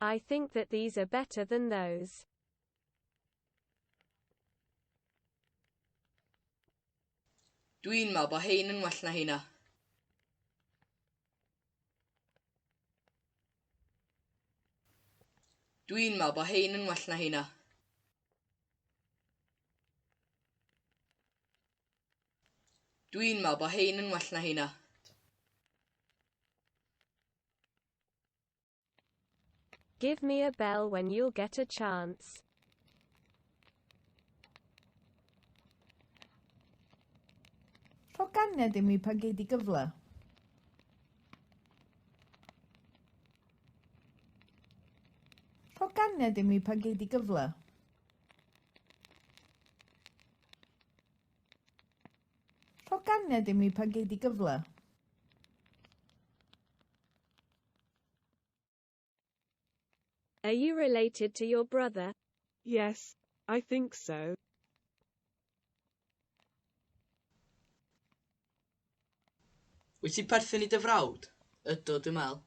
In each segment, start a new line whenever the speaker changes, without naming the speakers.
I think that these are better than those.
Dwi'n meddwl bod hein yn well na heina. Dwi'n meddwl bod hein yn well na heina. Dwi'n meddwl bod hein yn well na heina.
Give me a bell when you'll get a chance.
Rho ganed i mi pan gei di gyfle. Rho ganed i mi pan gei di gyfle. Rho ganed i mi pan gei di gyfle.
Are you related to your brother?
Yes, I think so.
Wyt ti perthyn i dy frawd? Ydw, dwi'n meddwl.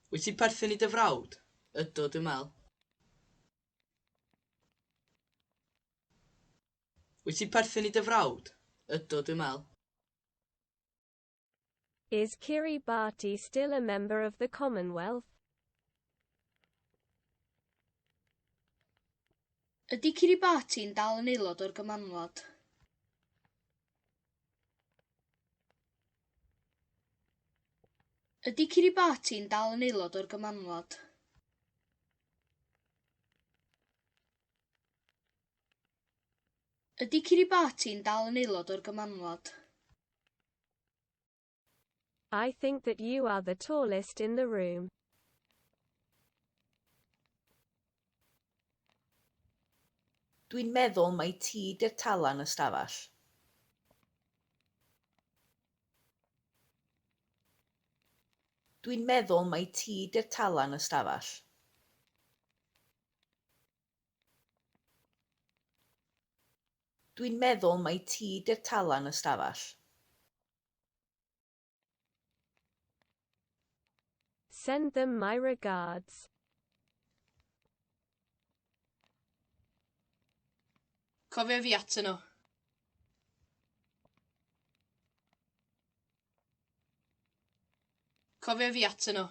Wyt ti perthyn i dy frawd? Ydw, dwi'n meddwl. Wyt ti perthyn i dy frawd? Ydw, dwi'n meddwl.
Is Kiribati still a member of the Commonwealth?
Ydy Kiribati'n dal yn aelod o'r Gymanwlad? Ydy Kiribati'n dal yn aelod o'r Gymanwlad? Ydy Kiribati'n dal yn aelod o'r Gymanwlad?
I think that you are the tallest in the room.
Dwi'n meddwl mai ti 'di'r talan y stafell. Dwi'n meddwl mai ti 'di'r talan y stafell. Dwi'n meddwl mai ti 'di'r talan y stafell.
Send them my regards.
Cofia fi atyn nhw. Cofia fi atyn nhw.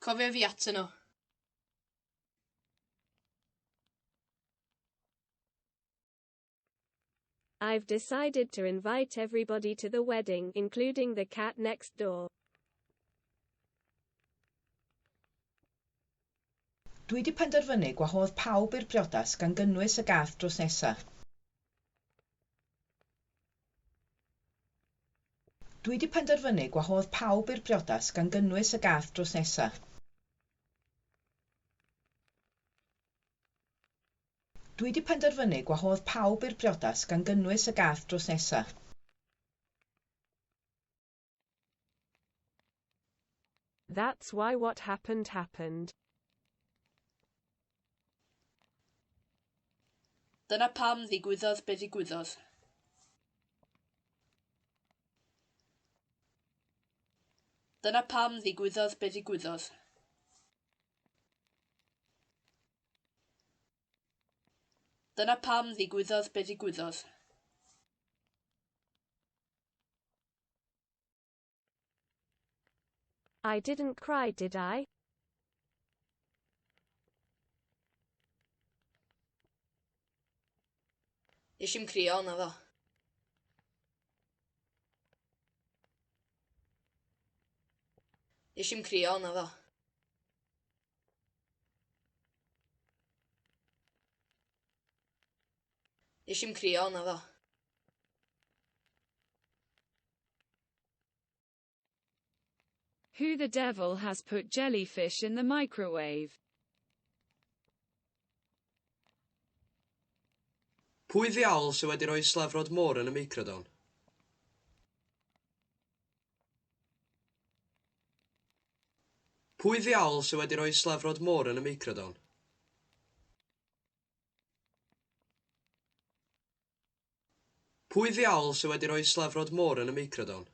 Cofia fi atyn nhw.
I've decided to invite everybody to the wedding, including the cat next door.
Dwi 'di penderfynu gwahodd pawb i'r briodas gan gynnwys y gath drws nesa. Dwi 'di penderfynu gwahodd pawb i'r briodas gan gynnwys y gath drws nesa. Dwi 'di penderfynu gwahodd pawb i'r briodas gan gynnwys y gath drws nesa.
That's why what happened happened.
Dyna pam ddigwyddodd be ddigwyddodd. Dyna pam ddigwyddodd be ddigwyddodd. Dyna pam ddigwyddodd be ddigwyddodd.
I didn't cry, did I?
Nes i'm crio na fo. Nes i'm crio na fo. Nes i'm crio na fo.
Who the devil has put jellyfish in the microwave?
Pwy ddiawl sydd wedi rhoi slefrod môr yn y microdon? Pwy ddiawl sydd wedi rhoi slefrod môr yn y microdon? Pwy ddiawl sydd wedi rhoi slefrod môr yn y microdon?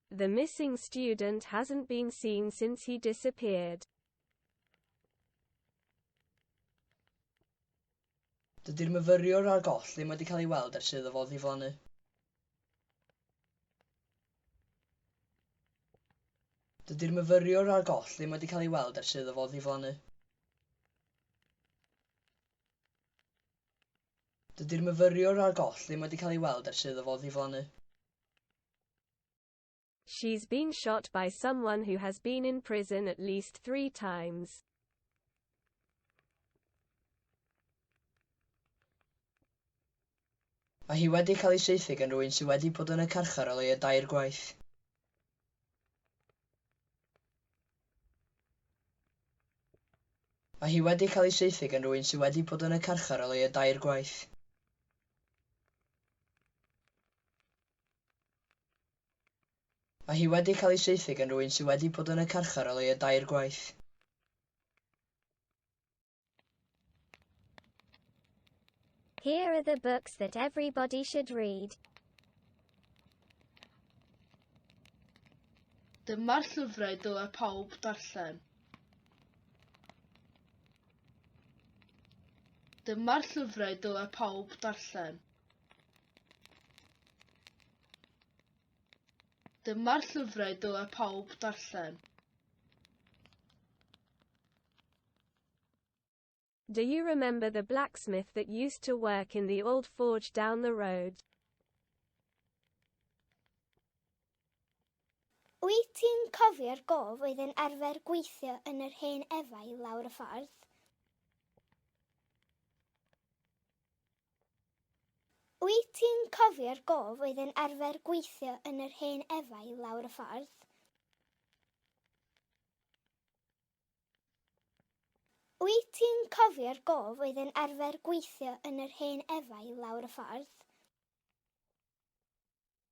The missing student hasn't been seen since he disappeared.
Dydy'r myfyriwr a'r goll ddim wedi cael ei weld ers iddo fo ddiflannu. Dydy'r myfyriwr a'r goll ddim wedi cael ei weld ers iddo fo ddiflannu. Dydy'r myfyriwr a'r goll ddim wedi cael ei weld ers iddo fo ddiflannu.
She's been shot by someone who has been in prison at least 3 times.
Mae hi wedi cael ei saethu gan rywun sydd wedi bod yn y carchar o leia 2 gwaith. Mae hi wedi cael ei saethu gan rywun sydd wedi bod yn y carchar o leia 2 gwaith. Mae hi wedi cael ei saethu gan rywun sydd wedi bod yn y carchar o leia 2 gwaith.
Here are the books that everybody should read.
Dyma'r llyfrau dylai pawb darllen. Dyma'r llyfrau dylai pawb darllen. Dyma'r llyfrau dylai pawb darllen.
Do you remember the blacksmith that used to work in the old forge down the road?
Wyt ti'n cofio'r gof oedd yn arfer gweithio yn yr hen efau lawr y ffordd? Wyt ti'n cofio'r gof oedd yn arfer gweithio yn yr hen efau lawr y ffordd? Wyt ti'n cofio'r gof oedd yn arfer gweithio yn yr hen efau lawr y ffordd?